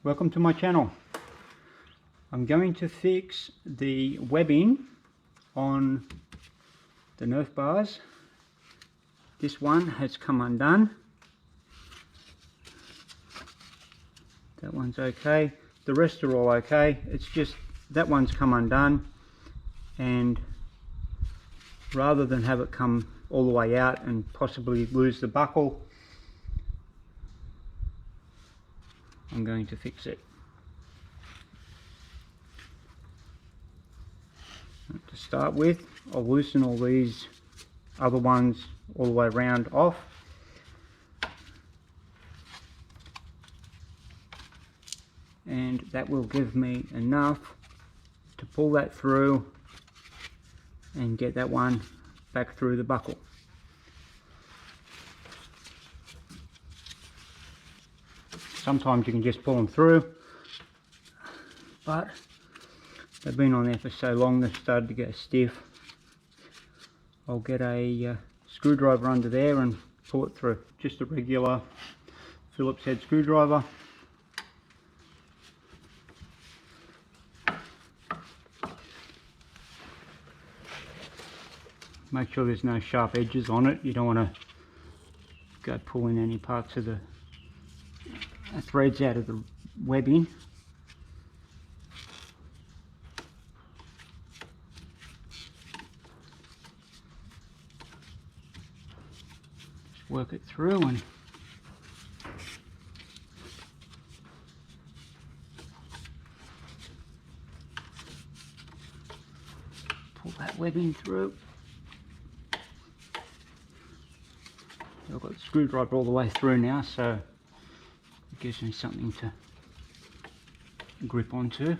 Welcome to my channel. I'm going to fix the webbing on the Nerf bars. This one has come undone. That one's okay. The rest are all okay. It's just that one's come undone, and rather than have it come all the way out and possibly lose the buckle, I'm going to fix it. To start with, I'll loosen all these other ones all the way around off. And that will give me enough to pull that through and get that one back through the buckle. Sometimes you can just pull them through, but they've been on there for so long they've started to get stiff. I'll get a screwdriver under there and pull it through. Just a regular Phillips head screwdriver. Make sure there's no sharp edges on it. You don't want to go pulling any parts of the threads out of the webbing. Just work it through and pull that webbing through. I've got the screwdriver all the way through now, so it gives me something to grip onto.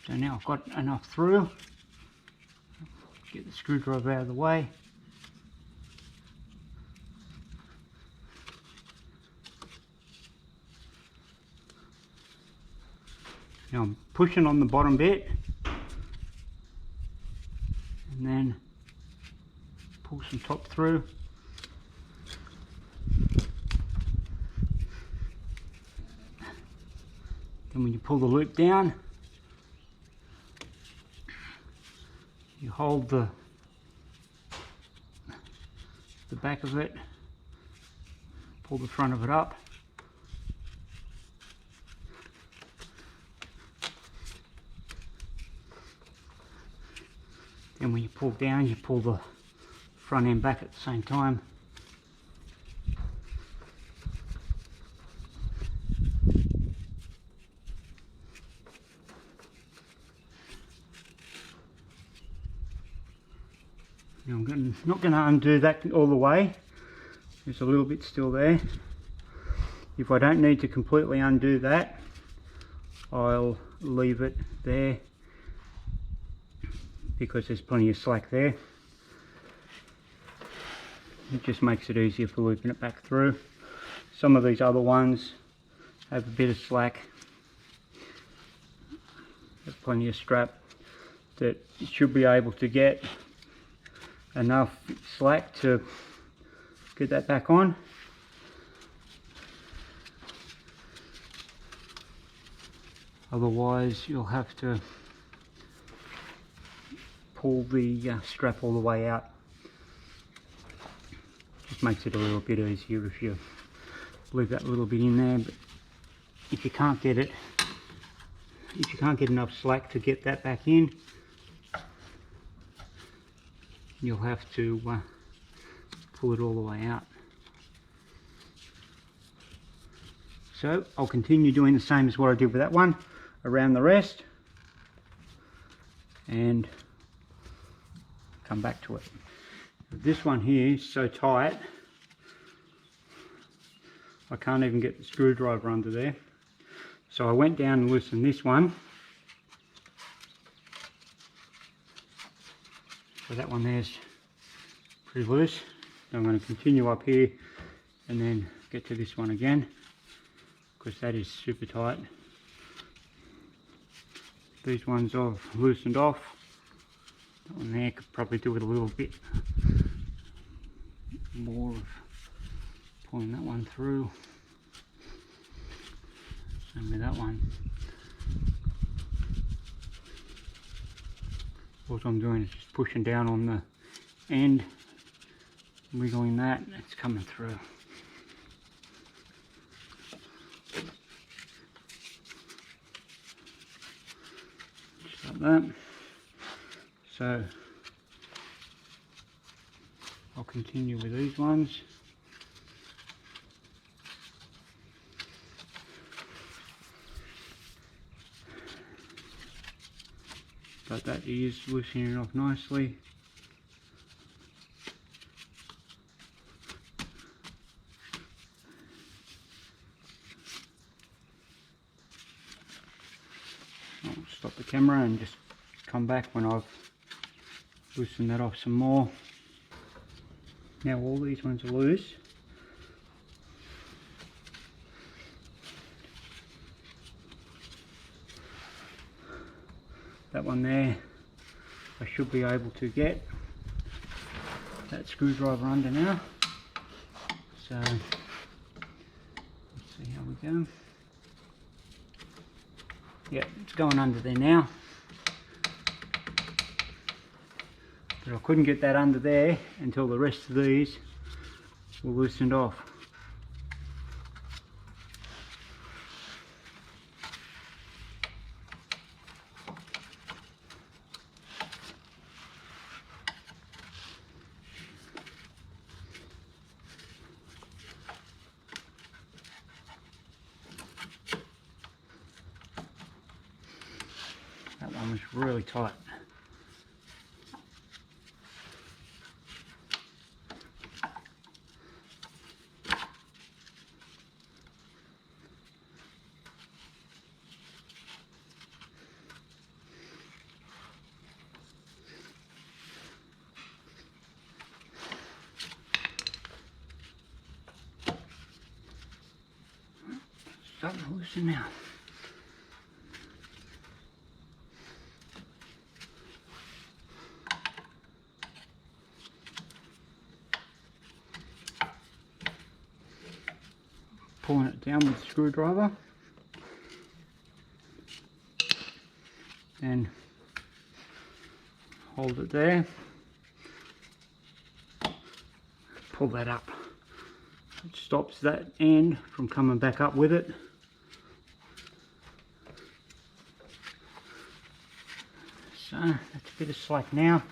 So now I've got enough through. Get the screwdriver out of the way. Now I'm pushing on the bottom bit and then pull some top through. Then when you pull the loop down, you hold the back of it, pull the front of it up. And when you pull down, you pull the front end back at the same time. Now I'm not going to undo that all the way. There's a little bit still there. If I don't need to completely undo that, I'll leave it there, because there's plenty of slack there. It just makes it easier for looping it back through. Some of these other ones have a bit of slack. There's plenty of strap that you should be able to get enough slack to get that back on. Otherwise you'll have to pull the strap all the way out. Just makes it a little bit easier if you leave that little bit in there. But if you can't get it, if you can't get enough slack to get that back in, you'll have to pull it all the way out. So I'll continue doing the same as what I did with that one around the rest, and come back to it. This one here is so tight I can't even get the screwdriver under there, so I went down and loosened this one. So that one there's pretty loose. Now I'm going to continue up here and then get to this one again. because that is super tight. These ones I've loosened off. That one there could probably do with a little bit more of pulling that one through. Same with that one. All I'm doing is just pushing down on the end, wiggling that, and it's coming through. Just like that. So I'll continue with these ones. But that is loosening off nicely. I'll stop the camera and just come back when I've loosened that off some more. Now all these ones are loose. That one there, I should be able to get that screwdriver under now. So let's see how we go. Yep, it's going under there now. But I couldn't get that under there until the rest of these were loosened off. That one was really tight. Starting to loosen now. Pulling it down with the screwdriver, and hold it there, pull that up. It stops that end from coming back up with it. So that's a bit of slack now.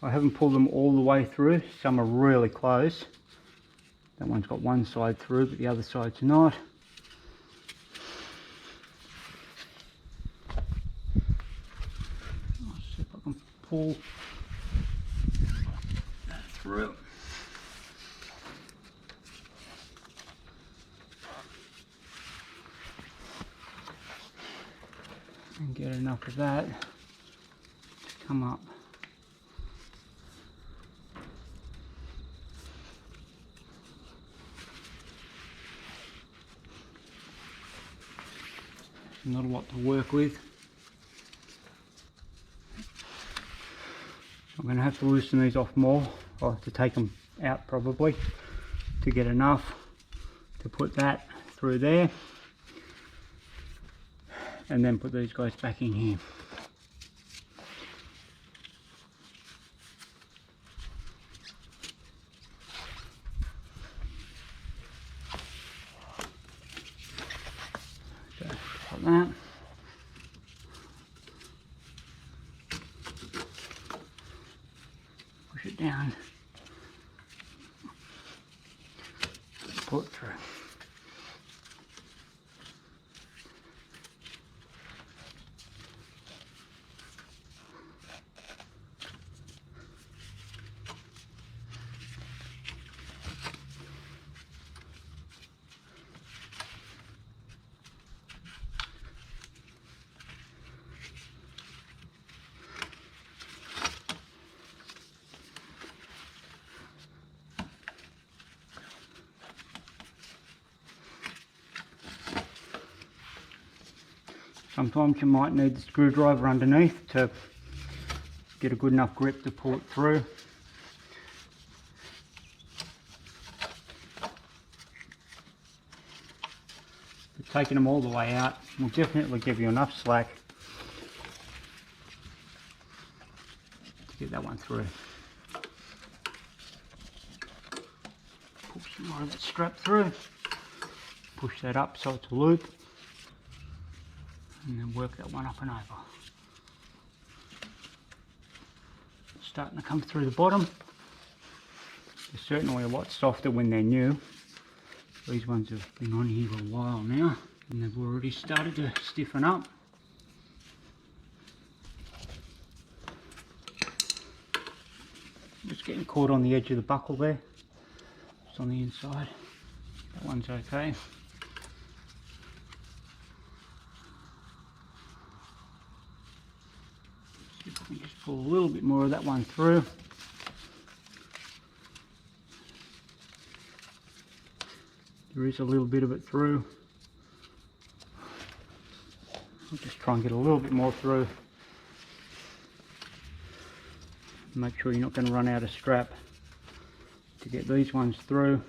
I haven't pulled them all the way through, some are really close. That one's got one side through, but the other side's not. I'll see if I can pull that through. And get enough of that to come up. Not a lot to work with. I'm going to have to loosen these off more. I'll have to take them out probably to get enough to put that through there, and then put these guys back in here. That. Push it down, pull it through. Sometimes you might need the screwdriver underneath to get a good enough grip to pull it through. But taking them all the way out will definitely give you enough slack to get that one through. Pull some more of that strap through, push that up so it's a loop, and then work that one up and over. Starting to come through the bottom. They're certainly a lot softer when they're new. These ones have been on here a while now and they've already started to stiffen up. Just getting caught on the edge of the buckle there. Just on the inside. That one's okay. See if I can just pull a little bit more of that one through. There is a little bit of it through. I'll just try and get a little bit more through. Make sure you're not going to run out of strap to get these ones through.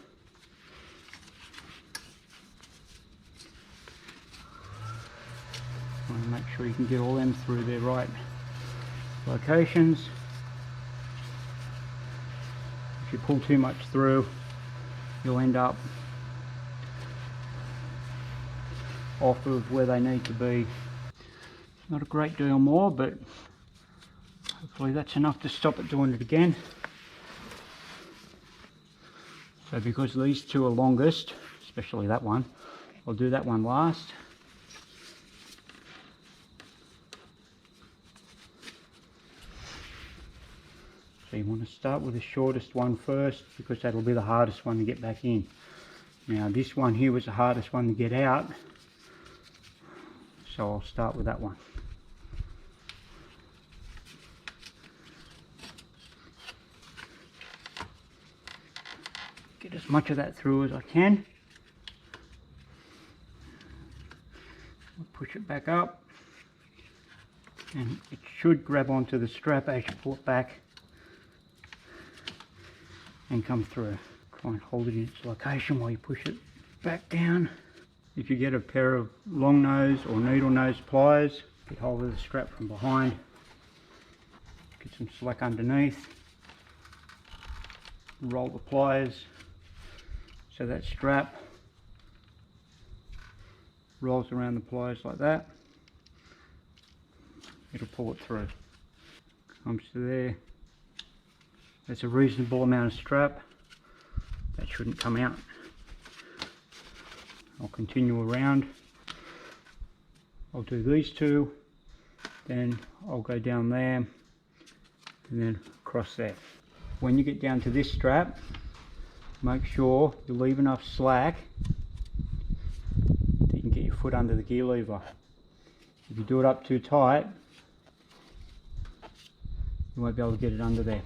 Want to make sure you can get all them through their right locations. If you pull too much through, you'll end up off of where they need to be. Not a great deal more, but hopefully that's enough to stop it doing it again. So because these two are longest, especially that one, I'll do that one last. So you want to start with the shortest one first, because that'll be the hardest one to get back in. Now this one here was the hardest one to get out, so I'll start with that one. Get as much of that through as I can. I'll push it back up, and it should grab onto the strap as you pull it back and come through. Try and hold it in its location while you push it back down. If you get a pair of long nose or needle nose pliers, get hold of the strap from behind, get some slack underneath, roll the pliers so that strap rolls around the pliers like that. It'll pull it through. Comes to there. That's a reasonable amount of strap. That shouldn't come out. I'll continue around. I'll do these two, then I'll go down there, and then across there. When you get down to this strap, make sure you leave enough slack that you can get your foot under the gear lever. If you do it up too tight, you won't be able to get it under there.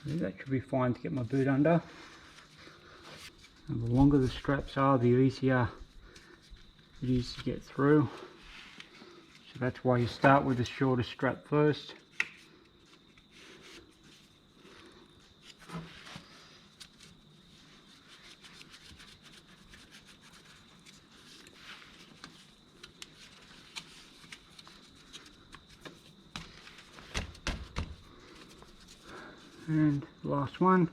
That should be fine to get my boot under. And the longer the straps are, the easier it is to get through. So that's why you start with the shortest strap first. And last one.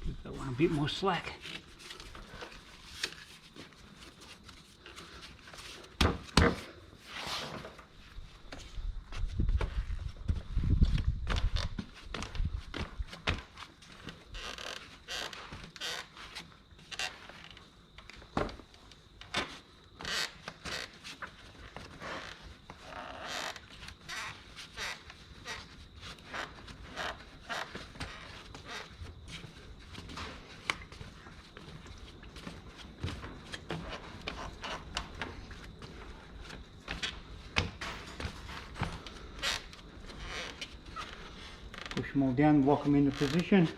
Give that one a bit more slack. Push them all down, lock them into position.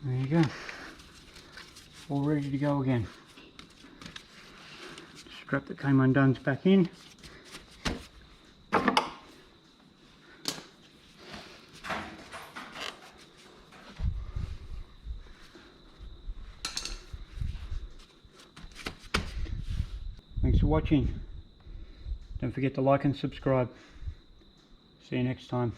There you go. All ready to go again. Strap that came undone's back in. Thanks for watching. Don't forget to like and subscribe. See you next time.